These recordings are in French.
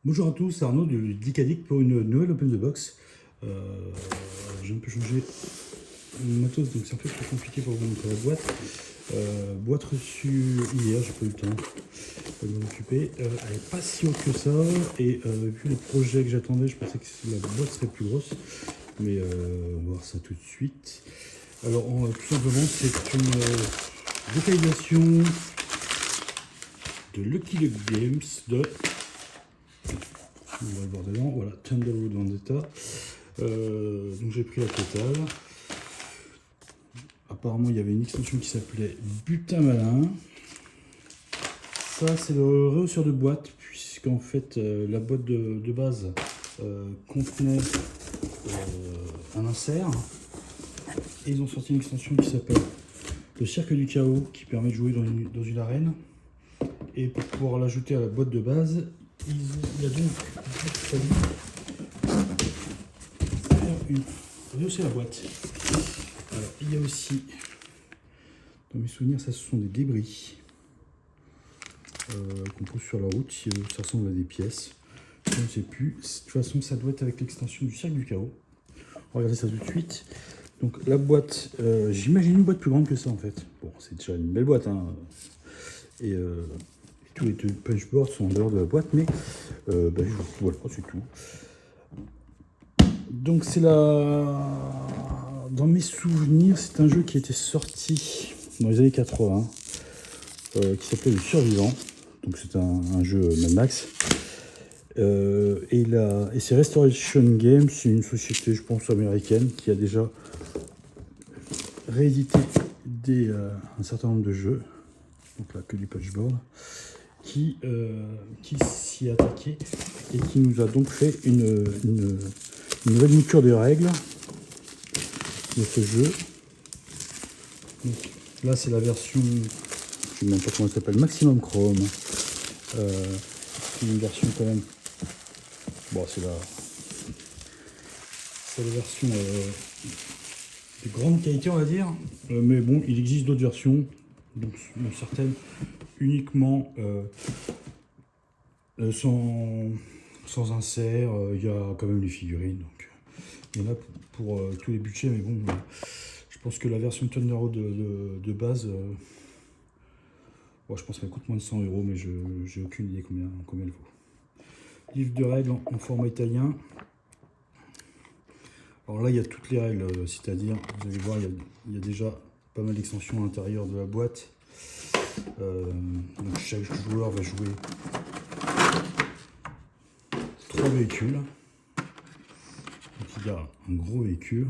Bonjour à tous, c'est Arnaud de Geekaddict pour une nouvelle Open the Box. J'ai un peu changé mon matos, donc c'est un peu plus compliqué pour vous montrer la boîte. Boîte reçue hier, j'ai pas eu le temps de m'en occuper. Elle n'est pas si haute que ça, et vu les projets que j'attendais, je pensais que la boîte serait plus grosse. Mais on va voir ça tout de suite. Alors, tout simplement, c'est une localisation de Lucky Luke Games de... On va le voir dedans, voilà, Thunderwood Vendetta. Donc j'ai pris la totale. Apparemment il y avait une extension qui s'appelait Butin Malin. Ça c'est le rehausseur de boîte, puisqu'en fait la boîte de base contenait un insert. Et ils ont sorti une extension qui s'appelle le Cercle du Chaos, qui permet de jouer dans une arène. Et pour pouvoir l'ajouter à la boîte de base, il y a donc fallu rehausser la boîte. Alors, il y a aussi, dans mes souvenirs, ça ce sont des débris qu'on pose sur la route. Ça ressemble à des pièces. Je ne sais plus. De toute façon, ça doit être avec l'extension du Cercle du Chaos. On va regarder ça tout de suite. Donc la boîte, j'imagine une boîte plus grande que ça en fait. Bon, c'est déjà une belle boîte, hein. Et tous les punchboards sont en dehors de la boîte, mais voilà, c'est tout. Donc c'est dans mes souvenirs, c'est un jeu qui était sorti dans les années 80, qui s'appelait Le Survivant. Donc c'est un jeu Mad Max. Et c'est Restoration Games, c'est une société, je pense, américaine, qui a déjà réédité un certain nombre de jeux. Donc là, que du punchboard. Qui s'y est attaqué et qui nous a donc fait une nouvelle mouture des règles de ce jeu. Donc, là c'est la version, je ne sais même pas comment elle s'appelle, Maximum Chrome. C'est une version quand même, bon c'est la version de grande qualité on va dire, mais bon il existe d'autres versions, donc certaines uniquement sans insert. Il y a quand même les figurines, donc il y en a pour tous les budgets, mais bon, je pense que la version Thunderwood de base, bon, je pense qu'elle coûte moins de 100 €, mais j'ai aucune idée combien elle vaut. Livre de règles en format italien. Alors là il y a toutes les règles, c'est-à-dire, vous allez voir, il y a déjà pas mal d'extensions à l'intérieur de la boîte. Donc chaque joueur va jouer 3 véhicules. Donc il y a un gros véhicule,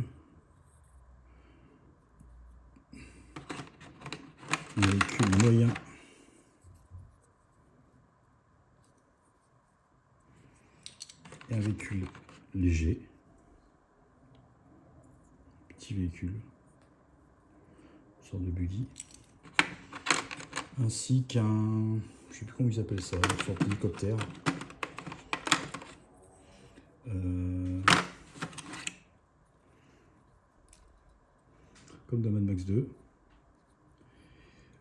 un véhicule moyen, et un véhicule léger, petit véhicule, une sorte de buggy, ainsi qu'un, je sais plus comment ils appellent ça, une sorte d'hélicoptère. Comme dans Mad Max 2,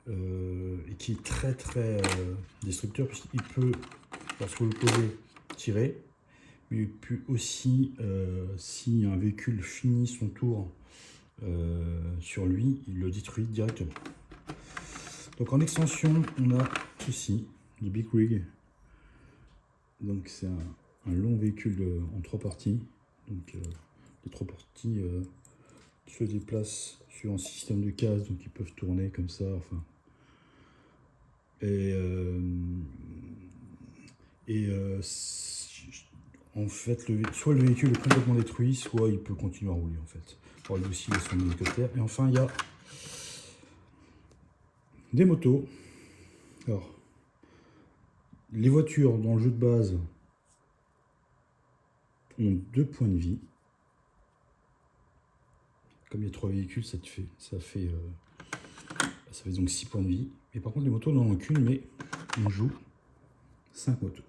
et qui est très destructeur, puisqu'il peut, lorsque vous le posez, tirer, mais il peut aussi, si un véhicule finit son tour sur lui, il le détruit directement. Donc en extension, on a ici du Big Rig. Donc c'est un long véhicule en 3 parties. Donc les 3 parties se déplacent sur un système de cases, donc ils peuvent tourner comme ça. Enfin, en fait, soit le véhicule est complètement détruit, soit il peut continuer à rouler en fait. Alors lui aussi il a son hélicoptère. Et enfin il y a des motos. Alors, les voitures dans le jeu de base ont 2 points de vie. Comme il y a 3 véhicules, ça fait donc 6 points de vie. Et par contre, les motos n'en ont qu'une, mais on joue 5 motos.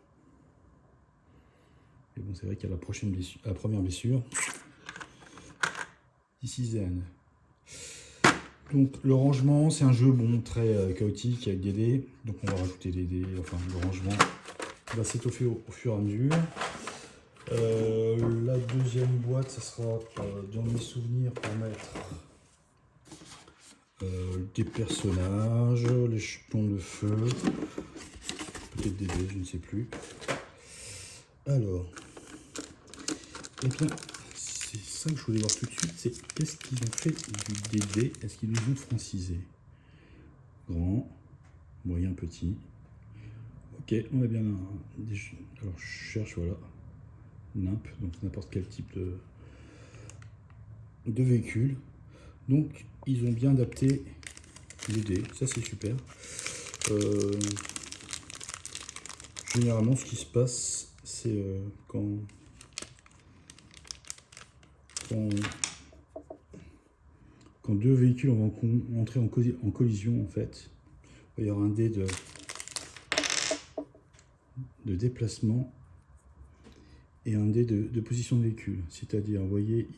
Et bon, c'est vrai qu'il y a la première blessure. This is the end. Donc le rangement, c'est un jeu bon très chaotique avec des dés. Donc on va rajouter des dés, enfin le rangement va s'étoffer au fur et à mesure. La deuxième boîte, ça sera dans mes souvenirs pour mettre des personnages, les jetons de feu, peut-être des dés, je ne sais plus. Alors, eh bien, c'est ça que je voulais voir tout de suite, c'est qu'est-ce qu'ils ont fait des dés? Est-ce qu'ils les ont francisés? Grand, moyen, petit. Ok, on a bien alors je cherche, voilà, NIMP, donc n'importe quel type de véhicule. Donc ils ont bien adapté les dés, ça c'est super. Généralement ce qui se passe, c'est quand deux véhicules vont entrer en collision, en fait, il va y avoir un dé de déplacement et un dé de position de véhicule. C'est-à-dire, vous voyez,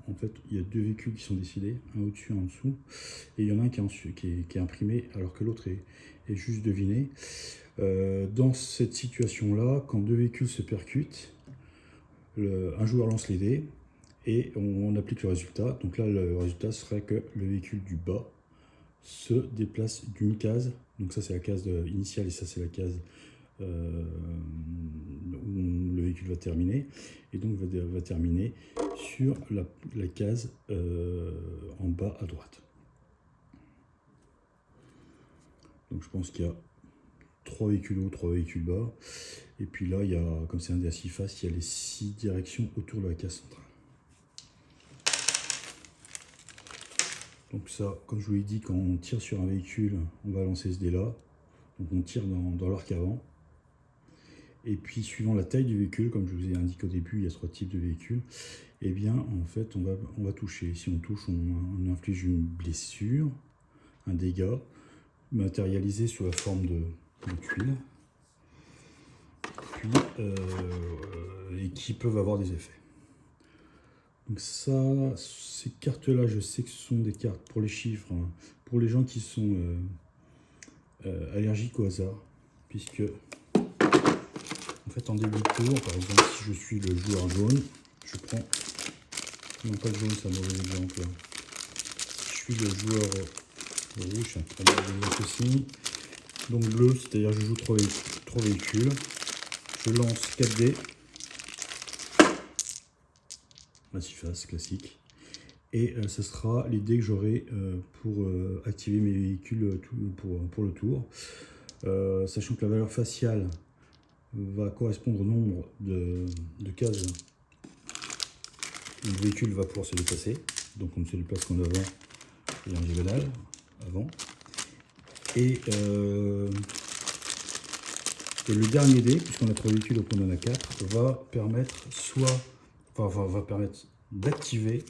en fait, il y a deux véhicules qui sont décidés, un au-dessus, un en dessous, et il y en a un qui est imprimé, alors que l'autre est juste deviné. Dans cette situation-là, quand deux véhicules se percutent, un joueur lance les dés, et on applique le résultat. Donc là, le résultat serait que le véhicule du bas se déplace d'une case. Donc ça, c'est la case initiale, et ça, c'est la case où le véhicule va terminer, et donc va terminer sur la case en bas à droite. Donc je pense qu'il y a 3 véhicules haut, 3 véhicules bas, et puis là il y a, comme c'est un dé à 6 faces, il y a les 6 directions autour de la case centrale. Donc ça, comme je vous l'ai dit, quand on tire sur un véhicule, on va lancer ce dé là, donc on tire dans l'arc avant. Et puis, suivant la taille du véhicule, comme je vous ai indiqué au début, il y a 3 types de véhicules. Et bien, en fait, on va toucher. Si on touche, on inflige une blessure, un dégât, matérialisé sous la forme de tuiles. Puis, et qui peuvent avoir des effets. Donc ça, ces cartes-là, je sais que ce sont des cartes pour les chiffres, hein, pour les gens qui sont allergiques au hasard, puisque en fait, en début de tour, par exemple, si je suis le joueur jaune, je prends, non pas le jaune, c'est un mauvais exemple. Si je suis le joueur rouge, c'est un mauvais exemple aussi. Donc bleu, c'est-à-dire je joue 3 véhicules. Je lance 4 dés. La 6 faces classique. Et ce sera les dés que j'aurai pour activer mes véhicules pour le tour. Sachant que la valeur faciale va correspondre au nombre de cases où le véhicule va pouvoir se déplacer. Donc on ne se déplace qu'en avant et en diagonale, avant. Et le dernier dé, puisqu'on a 3 véhicules, donc on en a 4, va permettre d'activer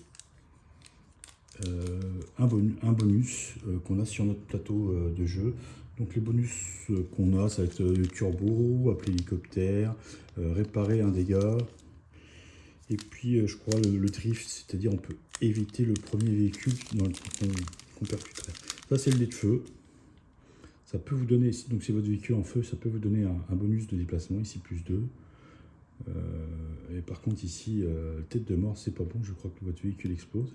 un bonus qu'on a sur notre plateau de jeu. Donc les bonus qu'on a, ça va être le turbo, appeler l'hélicoptère, réparer un dégât, et puis je crois le drift, c'est-à-dire on peut éviter le premier véhicule qu'on percuterait. Ça c'est le dé de feu. Ça peut vous donner, donc c'est votre véhicule en feu, ça peut vous donner un bonus de déplacement, ici plus 2. Et par contre ici, tête de mort, c'est pas bon, je crois que votre véhicule explose.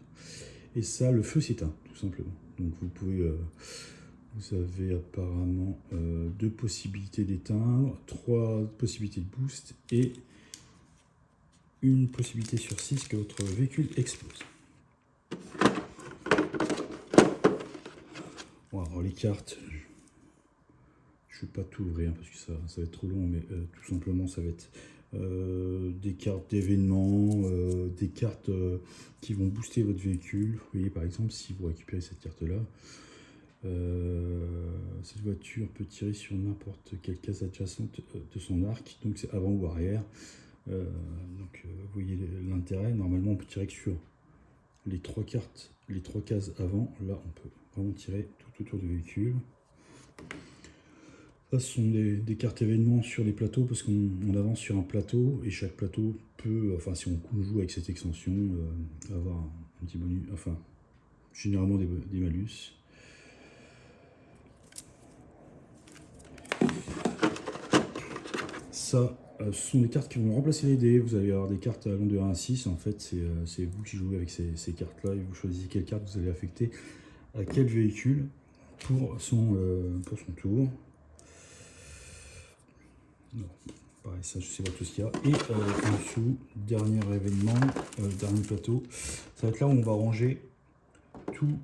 Et ça, le feu s'éteint, tout simplement. Donc vous pouvez, vous avez apparemment 2 possibilités d'éteindre, 3 possibilités de boost, et une possibilité sur 6 que votre véhicule explose. Bon, alors les cartes, je ne vais pas tout ouvrir parce que ça va être trop long, mais tout simplement ça va être des cartes d'événements, des cartes qui vont booster votre véhicule. Vous voyez par exemple, si vous récupérez cette carte là, cette voiture peut tirer sur n'importe quelle case adjacente de son arc, donc c'est avant ou arrière. Donc vous voyez l'intérêt. Normalement on peut tirer que sur les 3 cartes, les 3 cases avant. Là on peut vraiment tirer tout autour du véhicule. Ça, ce sont des cartes événements sur les plateaux, parce qu'on avance sur un plateau et chaque plateau peut, enfin si on joue avec cette extension, avoir un petit bonus, enfin généralement des malus. ça, ce sont des cartes qui vont remplacer les dés. Vous allez avoir des cartes allant de 1 à 6. En fait, c'est vous qui jouez avec ces cartes-là et vous choisissez quelle carte vous allez affecter à quel véhicule pour son tour. Non, pareil, ça, je sais pas tout ce qu'il y a. Et en dessous, dernier événement, dernier plateau. Ça va être là où on va ranger tous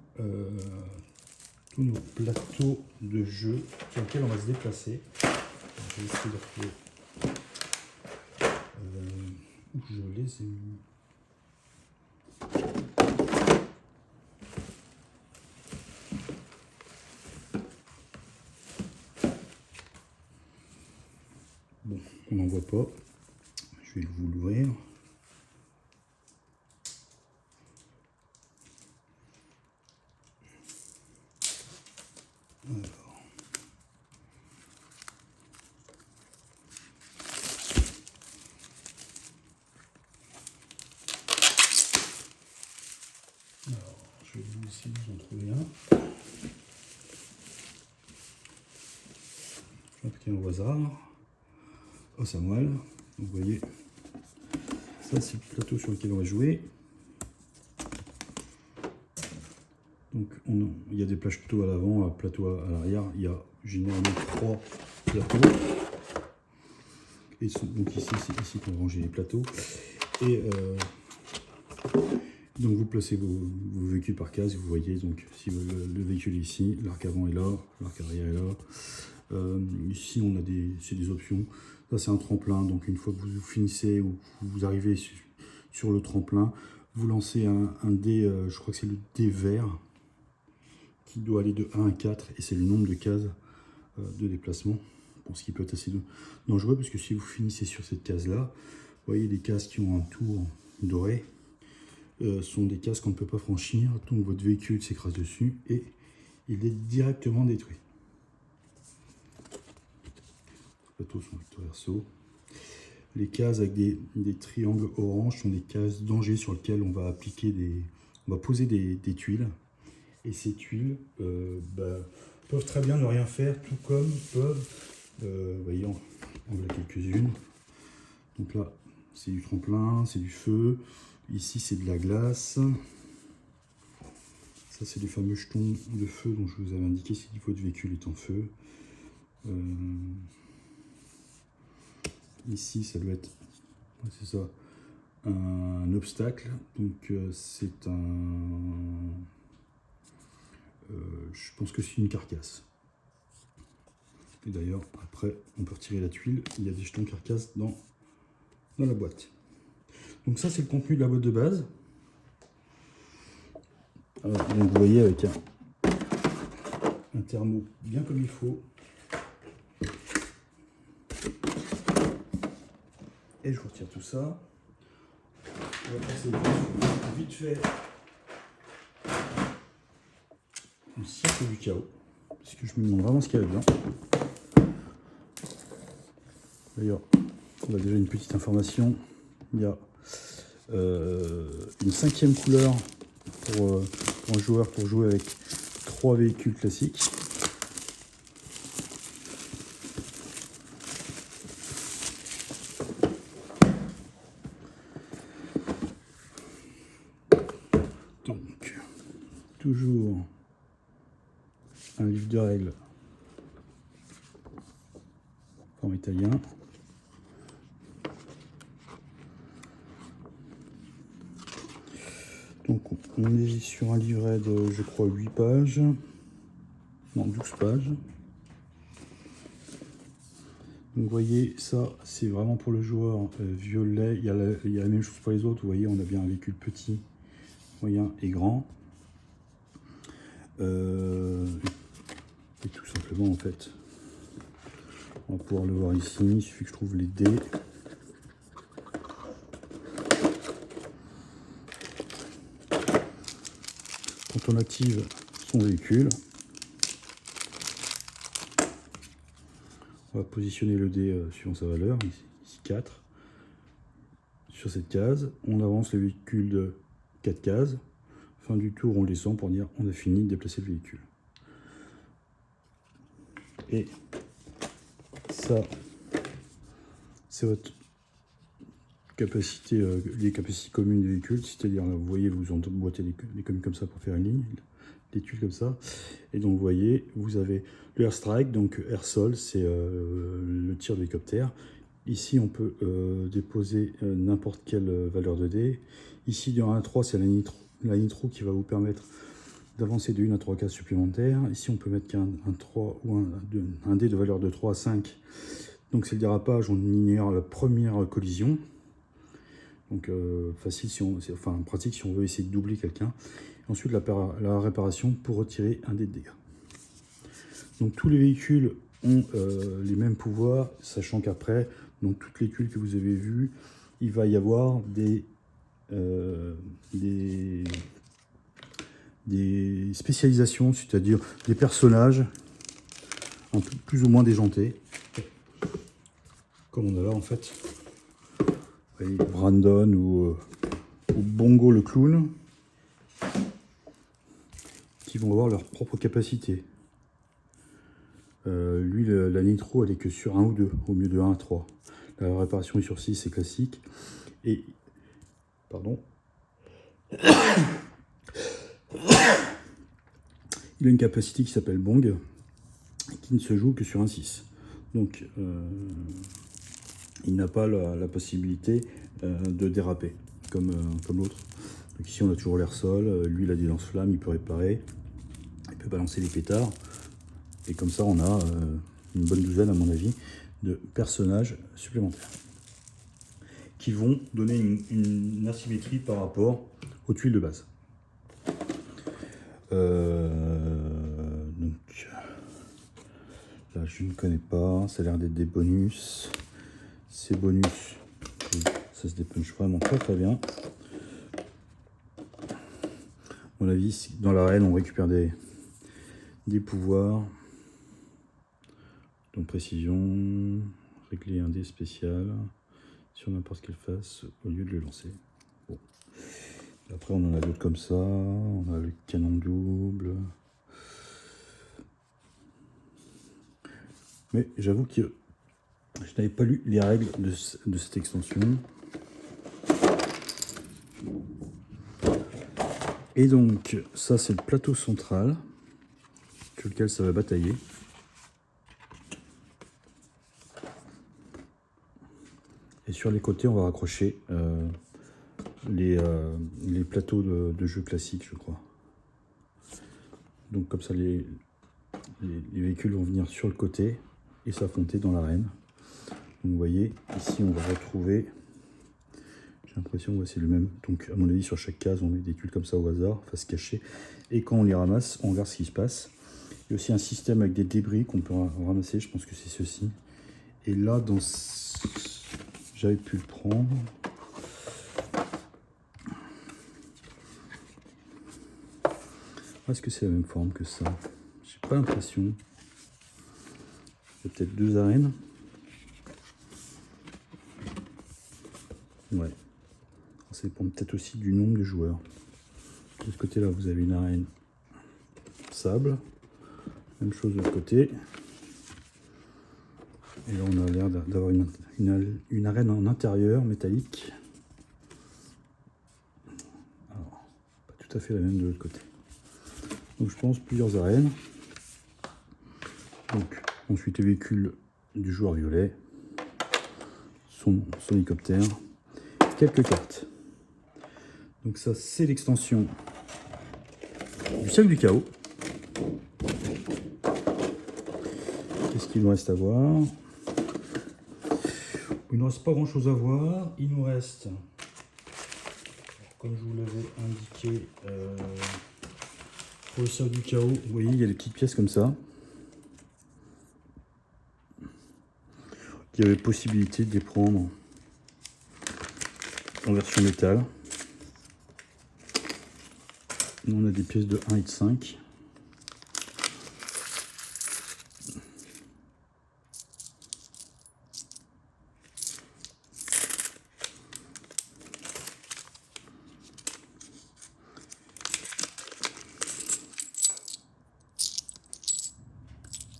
nos plateaux de jeu sur lesquels on va se déplacer. Je vais essayer de retrouver où je les ai mis. Bon, on n'en voit pas. Je vais vous l'ouvrir. Alors, je vais vous essayer de vous en trouver un. Je vais appliquer au hasard. Au Samuel. Donc, vous voyez, ça c'est le plateau sur lequel on va jouer. Donc il y a des plateaux à l'avant, un plateau à l'arrière. Il y a généralement 3 plateaux. Et donc ici, c'est ici qu'on va ranger les plateaux. Et donc vous placez vos véhicules par case. Vous voyez donc si le véhicule est ici, l'arc avant est là, l'arc arrière est là. Ici on a c'est des options. Ça c'est un tremplin. Donc une fois que vous finissez ou vous arrivez sur le tremplin, vous lancez un dé, je crois que c'est le dé vert, qui doit aller de 1 à 4 et c'est le nombre de cases de déplacement. Pour ce qui peut être assez dangereux, parce que si vous finissez sur cette case là, vous voyez les cases qui ont un tour doré sont des cases qu'on ne peut pas franchir, donc votre véhicule s'écrase dessus et il est directement détruit. Les plateaux sont recto verso. Les cases avec des triangles orange sont des cases danger sur lesquelles on va appliquer on va poser des tuiles. Et ces tuiles peuvent très bien ne rien faire, tout comme peuvent, vous voyez, on a quelques-unes. Donc là, c'est du tremplin, c'est du feu. Ici, c'est de la glace. Ça, c'est les fameux jetons de feu dont je vous avais indiqué si votre véhicule est en feu. Ici, ça doit être, c'est ça, un obstacle. Donc, c'est je pense que c'est une carcasse. Et d'ailleurs, après, on peut retirer la tuile. Il y a des jetons carcasse dans la boîte. Donc ça, c'est le contenu de la boîte de base. Alors, donc vous voyez, avec un thermo bien comme il faut. Et je retire tout ça. On va passer vite fait au cercle du chaos, parce que je me demande vraiment ce qu'il y a dedans. D'ailleurs, on a déjà une petite information. Il y a une 5e couleur pour un joueur pour jouer avec 3 véhicules classiques. Donc, toujours un livre de règles en italien. Donc on est sur un livret de, je crois, 8 pages. Non, 12 pages. Donc vous voyez, ça c'est vraiment pour le joueur violet. Il y a la même chose pour les autres. Vous voyez, on a bien un véhicule petit, moyen et grand. Et tout simplement, en fait, on va pouvoir le voir ici. Il suffit que je trouve les dés. Quand on active son véhicule, on va positionner le dé suivant sa valeur, ici 4. Sur cette case, on avance le véhicule de 4 cases. Fin du tour, on descend pour dire on a fini de déplacer le véhicule. Et ça, c'est votre capacité, les capacités communes du véhicule, c'est-à-dire là, vous voyez, vous emboîtez les communes comme ça pour faire une ligne, des tuiles comme ça, et donc vous voyez, vous avez le airstrike, donc air-sol, c'est le tir d'hélicoptère. Ici, on peut déposer n'importe quelle valeur de dés. Ici, dans 1 à 3, c'est la nitro qui va vous permettre d'avancer de 1 à 3 cases supplémentaires. Ici, on peut mettre qu'un 3 ou un dé de valeur de 3 à 5. Donc, c'est le dérapage, on ignore la première collision. Donc, facile, enfin pratique si on veut essayer de doubler quelqu'un. Ensuite, la réparation pour retirer un dé de dégâts. Donc, tous les véhicules ont les mêmes pouvoirs, sachant qu'après, dans toutes les tuiles que vous avez vues, il va y avoir des spécialisations, c'est-à-dire des personnages un peu plus ou moins déjantés, comme on a là en fait. Vous voyez, Brandon ou Bongo le clown, qui vont avoir leur propre capacité. Lui, la nitro, elle est que sur 1 ou 2, au mieux de 1 à 3. La réparation est sur 6, c'est classique. Et, pardon, il a une capacité qui s'appelle Bong, qui ne se joue que sur un 6. Donc, il n'a pas la possibilité de déraper, comme l'autre. Donc ici, on a toujours l'air-sol. Lui, il a des lance-flammes, il peut réparer. Il peut balancer des pétards. Et comme ça, on a une bonne douzaine, à mon avis, de personnages supplémentaires qui vont donner une asymétrie par rapport aux tuiles de base. Donc là, je ne connais pas. Ça a l'air d'être des bonus. Ces bonus, ça se dépunche vraiment très bien. À mon avis, dans l'arène, on récupère des pouvoirs. Donc précision, régler un dé spécial sur n'importe quelle face au lieu de le lancer. Bon. Après on en a d'autres comme ça, on a le canon double. Mais j'avoue que je n'avais pas lu les règles de cette extension. Et donc ça c'est le plateau central sur lequel ça va batailler. Et sur les côtés, on va raccrocher les plateaux de jeux classiques, je crois. Donc comme ça, les véhicules vont venir sur le côté et s'affronter dans l'arène. Donc vous voyez, ici on va retrouver, j'ai l'impression que c'est le même. Donc à mon avis, sur chaque case, on met des tuiles comme ça au hasard, face cachée. Et quand on les ramasse, on regarde ce qui se passe. Il y a aussi un système avec des débris qu'on peut ramasser, je pense que c'est ceci. Et là, j'avais pu le prendre. Est-ce que c'est la même forme que ça? J'ai pas l'impression. Il y a peut-être 2 arènes. Ouais. Ça dépend peut-être aussi du nombre de joueurs. De ce côté-là, vous avez une arène sable. Même chose de l'autre côté. Et là, on a l'air d'avoir une arène en intérieur métallique. Alors, pas tout à fait la même de l'autre côté. Donc, je pense plusieurs arènes. Donc, ensuite, les véhicules du joueur violet, son hélicoptère, quelques cartes. Donc, ça, c'est l'extension du cercle du chaos. Qu'est-ce qu'il nous reste à voir? Il ne nous reste pas grand chose à voir. Il nous reste, comme je vous l'avais indiqué, pour le cercle du chaos, vous voyez, il y a des petites pièces comme ça. Il y avait possibilité de les prendre en version métal. Nous, on a des pièces de 1 et de 5.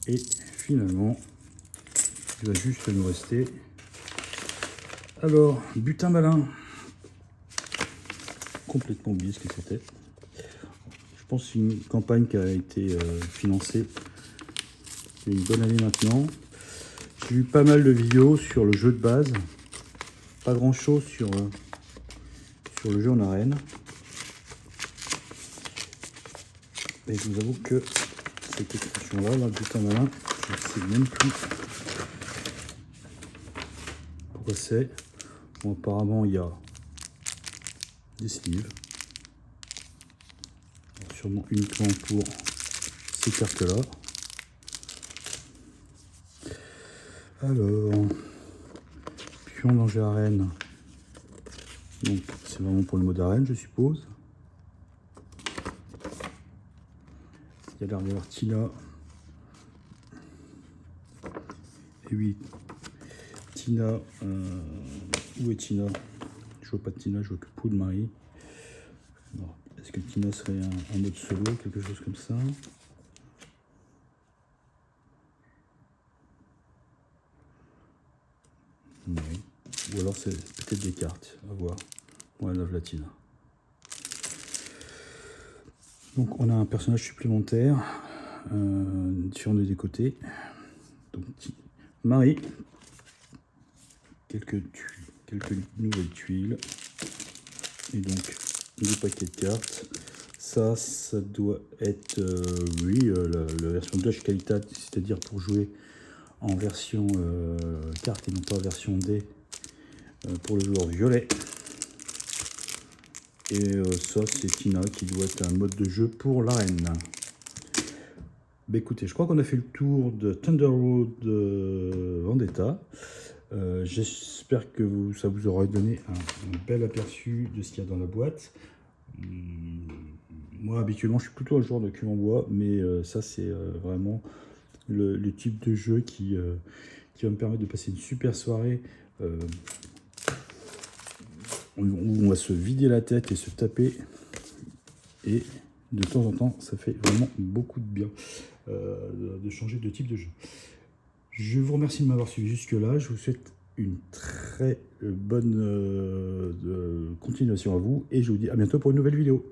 Et finalement, il va juste nous rester Alors, butin malin. Complètement oublié ce que c'était. Je pense que c'est une campagne qui a été financée il y a une bonne année maintenant. J'ai eu pas mal de vidéos sur le jeu de base. Pas grand chose sur le jeu en arène. Et je vous avoue que cette expression-là, le butin malin, je ne sais même plus pourquoi c'est. Bon, apparemment, il y a des sleeves. Alors, sûrement uniquement pour ces cartes-là. Alors, pion danger arène. Donc, c'est vraiment pour le mode arène, je suppose. Il y a l'air d'avoir Tina. Et oui, Tina. Où est Tina? Je vois pas de Tina, je vois que Poule Marie. Est-ce que Tina serait un mode solo, quelque chose comme ça? Oui. Ou alors c'est peut-être des cartes, à voir. Ouais, la Tina. Donc on a un personnage supplémentaire, différent des côtés. Donc Marie, quelques nouvelles tuiles, et donc deux paquets de cartes. Ça doit être, oui, la version Dutch Qualitat, c'est-à-dire pour jouer en version carte et non pas en version dé pour le joueur violet. Et ça, c'est Tina qui doit être un mode de jeu pour l'arène. Bah écoutez, je crois qu'on a fait le tour de Thunder Road Vendetta. J'espère que ça vous aura donné un bel aperçu de ce qu'il y a dans la boîte. Moi, habituellement, je suis plutôt un joueur de cube en bois, mais ça, c'est vraiment le type de jeu qui va me permettre de passer une super soirée. Où on va se vider la tête et se taper, et de temps en temps ça fait vraiment beaucoup de bien de changer de type de jeu. Je vous remercie de m'avoir suivi jusque là, je vous souhaite une très bonne continuation à vous, et je vous dis à bientôt pour une nouvelle vidéo.